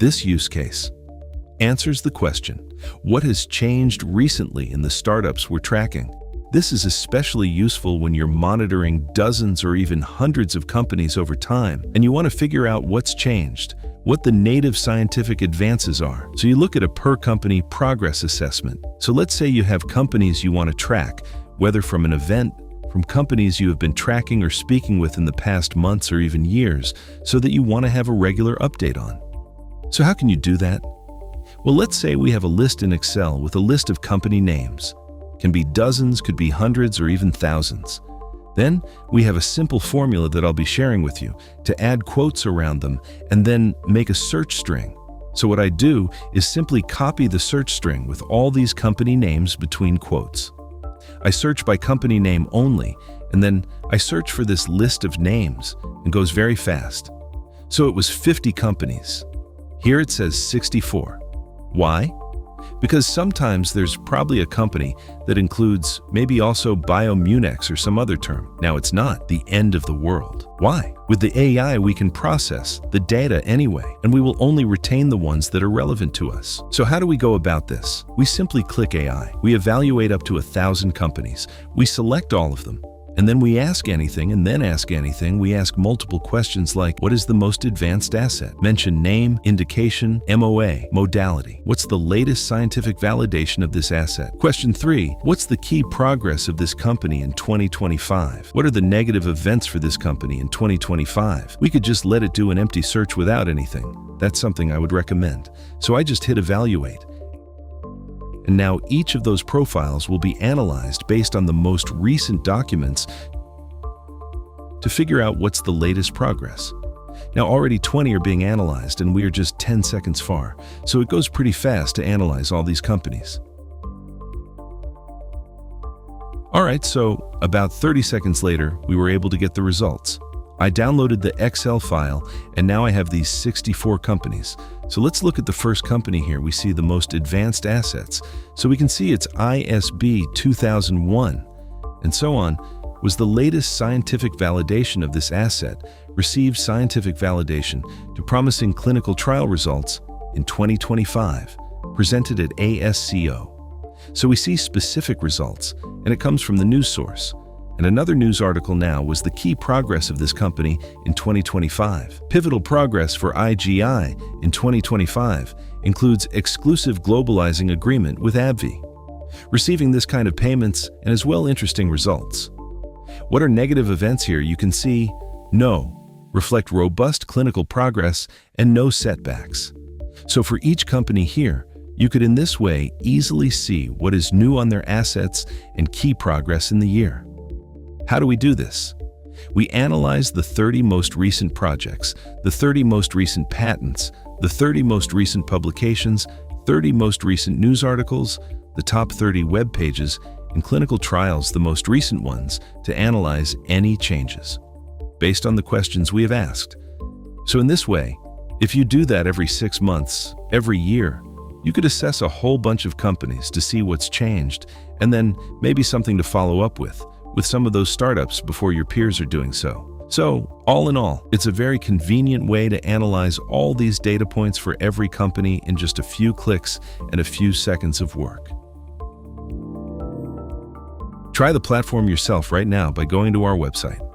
This use case answers the question, what has changed recently in the startups we're tracking? This is especially useful when you're monitoring dozens or even hundreds of companies over time, and you want to figure out what's changed, what the native scientific advances are. So you look at a per-company progress assessment. So let's say you have companies you want to track, whether from an event, from companies you have been tracking or speaking with in the past months or even years, so that you want to have a regular update on. So how can you do that? Well, let's say we have a list in Excel with a list of company names. Can be dozens, could be hundreds, or even thousands. Then we have a simple formula that I'll be sharing with you to add quotes around them and then make a search string. So what I do is simply copy the search string with all these company names between quotes. I search by company name only, and then I search for this list of names and goes very fast. So it was 50 companies. Here it says 64. Why? Because sometimes there's probably a company that includes maybe also Biomunex or some other term. Now, it's not the end of the world. Why? With the AI, we can process the data anyway, and we will only retain the ones that are relevant to us. So how do we go about this? We simply click AI. We evaluate up to 1,000 companies. We select all of them. And then we ask anything and then ask anything. We ask multiple questions like, what is the most advanced asset? Mention name, indication, MOA, modality. What's the latest scientific validation of this asset? Question 3, what's the key progress of this company in 2025? What are the negative events for this company in 2025? We could just let it do an empty search without anything. That's something I would recommend. So I just hit evaluate. And now each of those profiles will be analyzed based on the most recent documents to figure out what's the latest progress. Now already 20 are being analyzed and we are just 10 seconds far, so it goes pretty fast to analyze all these companies. Alright, so about 30 seconds later, we were able to get the results. I downloaded the Excel file, and now I have these 64 companies. So let's look at the first company here. We see the most advanced assets. So we can see it's ISB 2001, and so on, was the latest scientific validation of this asset, received scientific validation to promising clinical trial results in 2025, presented at ASCO. So we see specific results, and it comes from the news source. And another news article now was the key progress of this company in 2025. Pivotal progress for IGI in 2025 includes exclusive globalizing agreement with AbbVie. Receiving this kind of payments and as well interesting results. What are negative events here? You can see no, reflect robust clinical progress and no setbacks. So for each company here, you could in this way easily see what is new on their assets and key progress in the year. How do we do this? We analyze the 30 most recent projects, the 30 most recent patents, the 30 most recent publications, 30 most recent news articles, the top 30 web pages, and clinical trials, the most recent ones, to analyze any changes based on the questions we have asked. So in this way, if you do that every 6 months, every year, you could assess a whole bunch of companies to see what's changed, and then maybe something to follow up with some of those startups before your peers are doing so. So, all in all, it's a very convenient way to analyze all these data points for every company in just a few clicks and a few seconds of work. Try the platform yourself right now by going to our website.